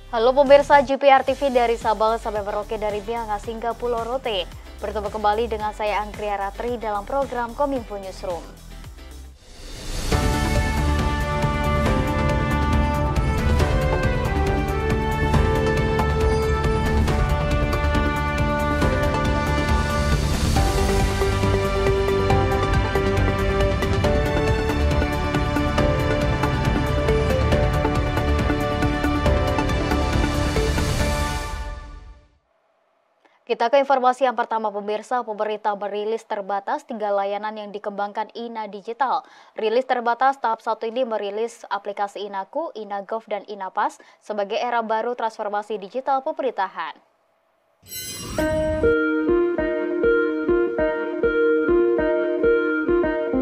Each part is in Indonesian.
Halo pemirsa GPR TV dari Sabang sampai Merauke, dari Miangas hingga Pulau Rote. Bertemu kembali dengan saya Anggria Ratri dalam program Kominfo Newsroom. Kita ke informasi yang pertama pemirsa, pemerintah merilis terbatas 3 layanan yang dikembangkan INA Digital. Rilis terbatas tahap 1 ini merilis aplikasi INAku, INAGov, dan INAPAS sebagai era baru transformasi digital pemerintahan.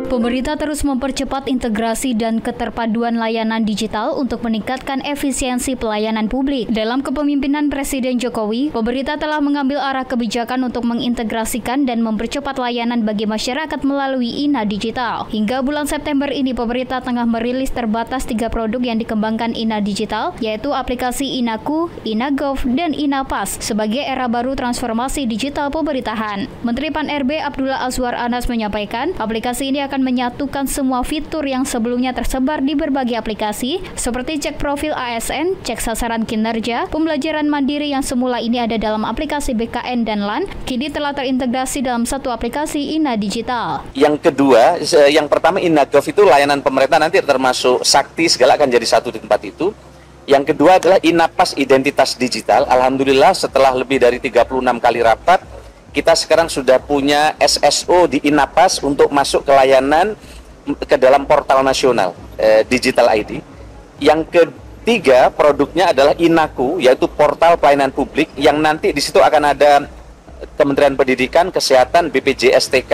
Pemerintah terus mempercepat integrasi dan keterpaduan layanan digital untuk meningkatkan efisiensi pelayanan publik. Dalam kepemimpinan Presiden Jokowi, pemerintah telah mengambil arah kebijakan untuk mengintegrasikan dan mempercepat layanan bagi masyarakat melalui INA Digital. Hingga bulan September ini, pemerintah tengah merilis terbatas 3 produk yang dikembangkan INA Digital, yaitu aplikasi INAku, INAGov, dan INAPAS sebagai era baru transformasi digital pemerintahan. Menteri Pan-RB Abdullah Azwar Anas menyampaikan, aplikasi ini akan menyatukan semua fitur yang sebelumnya tersebar di berbagai aplikasi seperti cek profil ASN, cek sasaran kinerja, pembelajaran mandiri yang semula ini ada dalam aplikasi BKN dan LAN, kini telah terintegrasi dalam satu aplikasi INA Digital. Yang kedua, yang pertama INAGov itu layanan pemerintah nanti termasuk Sakti segala akan jadi satu di tempat itu. Yang kedua adalah INAPAS Identitas Digital. Alhamdulillah setelah lebih dari 36 kali rapat, kita sekarang sudah punya SSO di INAPAS untuk masuk ke layanan ke dalam portal nasional Digital ID. Yang ketiga produknya adalah INAku, yaitu portal pelayanan publik yang nanti di situ akan ada Kementerian Pendidikan, Kesehatan, BPJS TK,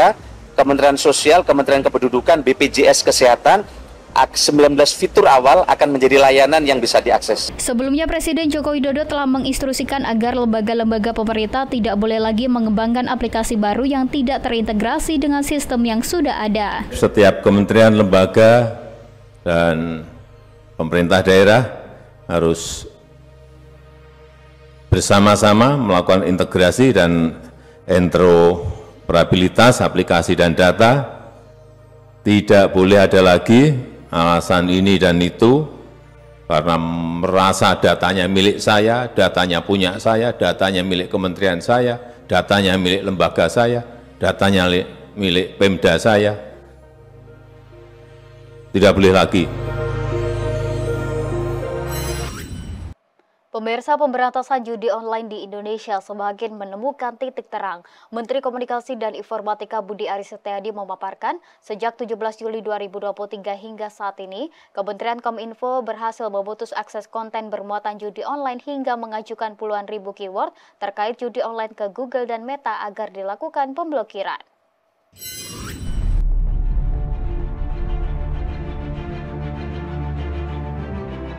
Kementerian Sosial, Kementerian Kependudukan, BPJS Kesehatan. 19 fitur awal akan menjadi layanan yang bisa diakses. Sebelumnya Presiden Joko Widodo telah menginstruksikan agar lembaga-lembaga pemerintah tidak boleh lagi mengembangkan aplikasi baru yang tidak terintegrasi dengan sistem yang sudah ada. Setiap kementerian, lembaga, dan pemerintah daerah harus bersama-sama melakukan integrasi dan interoperabilitas aplikasi dan data. Tidak boleh ada lagi alasan ini dan itu karena merasa datanya milik saya, datanya punya saya, datanya milik kementerian saya, datanya milik lembaga saya, datanya milik Pemda saya. Tidak boleh lagi. Pemirsa, pemberantasan judi online di Indonesia semakin menemukan titik terang. Menteri Komunikasi dan Informatika Budi Aris Setiadi memaparkan, sejak 17 Juli 2023 hingga saat ini, Kementerian Kominfo berhasil memutus akses konten bermuatan judi online hingga mengajukan puluhan ribu keyword terkait judi online ke Google dan Meta agar dilakukan pemblokiran.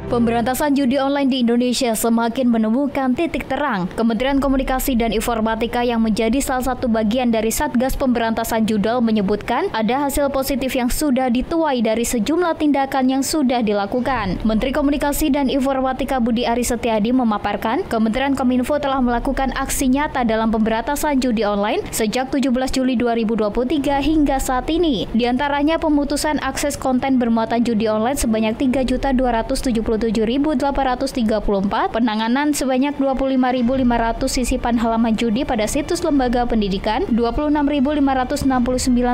Pemberantasan judi online di Indonesia semakin menemukan titik terang. Kementerian Komunikasi dan Informatika yang menjadi salah satu bagian dari Satgas Pemberantasan Judi menyebutkan ada hasil positif yang sudah dituai dari sejumlah tindakan yang sudah dilakukan. Menteri Komunikasi dan Informatika Budi Aris Setiadi memaparkan, Kementerian Kominfo telah melakukan aksi nyata dalam pemberantasan judi online sejak 17 Juli 2023 hingga saat ini. Di antaranya pemutusan akses konten bermuatan judi online sebanyak 3.277.834, penanganan sebanyak 25.500 sisipan halaman judi pada situs lembaga pendidikan, 26.569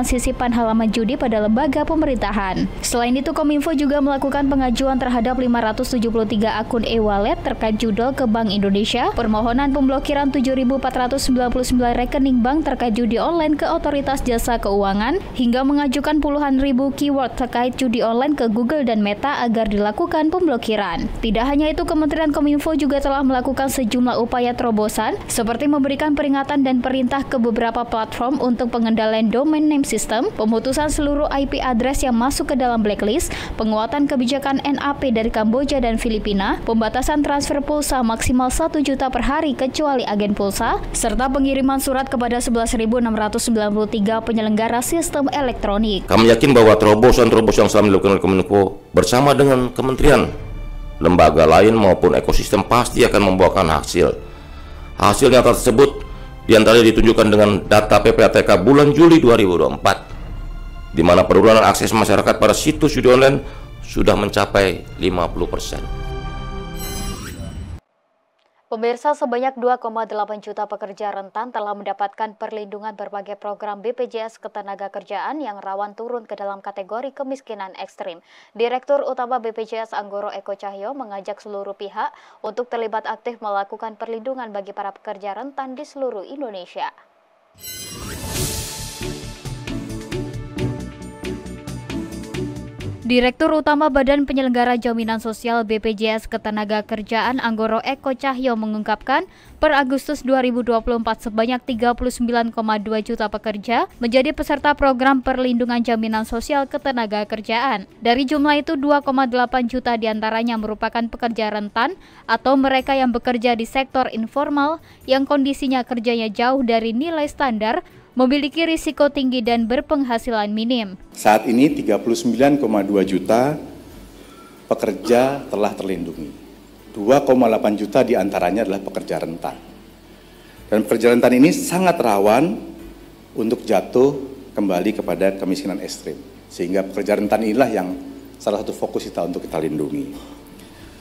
sisipan halaman judi pada lembaga pemerintahan. Selain itu, Kominfo juga melakukan pengajuan terhadap 573 akun e-wallet terkait judol ke Bank Indonesia, permohonan pemblokiran 7.499 rekening bank terkait judi online ke Otoritas Jasa Keuangan, hingga mengajukan puluhan ribu keyword terkait judi online ke Google dan Meta agar dilakukan pemblokiran. Tidak hanya itu, Kementerian Kominfo juga telah melakukan sejumlah upaya terobosan seperti memberikan peringatan dan perintah ke beberapa platform untuk pengendalian domain name system, pemutusan seluruh IP address yang masuk ke dalam blacklist, penguatan kebijakan NAP dari Kamboja dan Filipina, pembatasan transfer pulsa maksimal 1 juta per hari kecuali agen pulsa, serta pengiriman surat kepada 11.693 penyelenggara sistem elektronik. Kami yakin bahwa terobosan yang selama dilakukan oleh Kominfo bersama dengan Kementerian lembaga lain maupun ekosistem pasti akan membuahkan hasil. Hasil nyata tersebut diantaranya ditunjukkan dengan data PPATK bulan Juli 2024, di mana penurunan akses masyarakat pada situs judi online sudah mencapai 50%. Pemirsa, sebanyak 2,8 juta pekerja rentan telah mendapatkan perlindungan berbagai program BPJS Ketenagakerjaan yang rawan turun ke dalam kategori kemiskinan ekstrim. Direktur Utama BPJS Anggoro Eko Cahyo mengajak seluruh pihak untuk terlibat aktif melakukan perlindungan bagi para pekerja rentan di seluruh Indonesia. Direktur Utama Badan Penyelenggara Jaminan Sosial BPJS Ketenagakerjaan Anggoro Eko Cahyo mengungkapkan, per Agustus 2024 sebanyak 39,2 juta pekerja menjadi peserta program perlindungan jaminan sosial ketenagakerjaan. Dari jumlah itu 2,8 juta diantaranya merupakan pekerja rentan atau mereka yang bekerja di sektor informal yang kondisinya kerjanya jauh dari nilai standar, memiliki risiko tinggi dan berpenghasilan minim. Saat ini 39,2 juta pekerja telah terlindungi. 2,8 juta diantaranya adalah pekerja rentan. Dan pekerja rentan ini sangat rawan untuk jatuh kembali kepada kemiskinan ekstrim. Sehingga pekerja rentan inilah yang salah satu fokus kita untuk kita lindungi.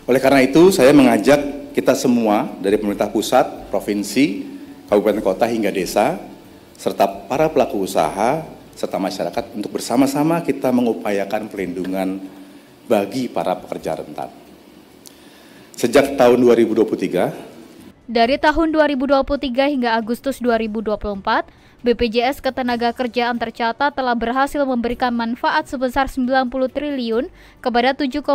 Oleh karena itu, saya mengajak kita semua dari pemerintah pusat, provinsi, kabupaten kota hingga desa, serta para pelaku usaha, serta masyarakat untuk bersama-sama kita mengupayakan perlindungan bagi para pekerja rentan. Sejak tahun 2023, dari tahun 2023 hingga Agustus 2024, BPJS Ketenagakerjaan tercatat telah berhasil memberikan manfaat sebesar 90 triliun kepada 7,3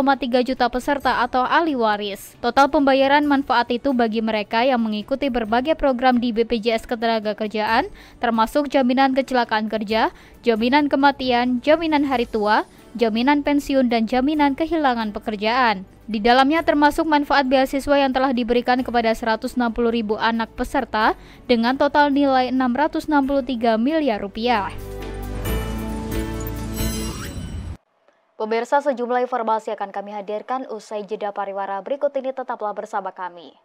juta peserta atau ahli waris. Total pembayaran manfaat itu bagi mereka yang mengikuti berbagai program di BPJS Ketenagakerjaan, termasuk jaminan kecelakaan kerja, jaminan kematian, jaminan hari tua, jaminan pensiun, dan jaminan kehilangan pekerjaan. Di dalamnya termasuk manfaat beasiswa yang telah diberikan kepada 160.000 anak peserta dengan total nilai 663 miliar rupiah. Pemirsa, sejumlah informasi akan kami hadirkan usai jeda pariwara berikut ini, tetaplah bersama kami.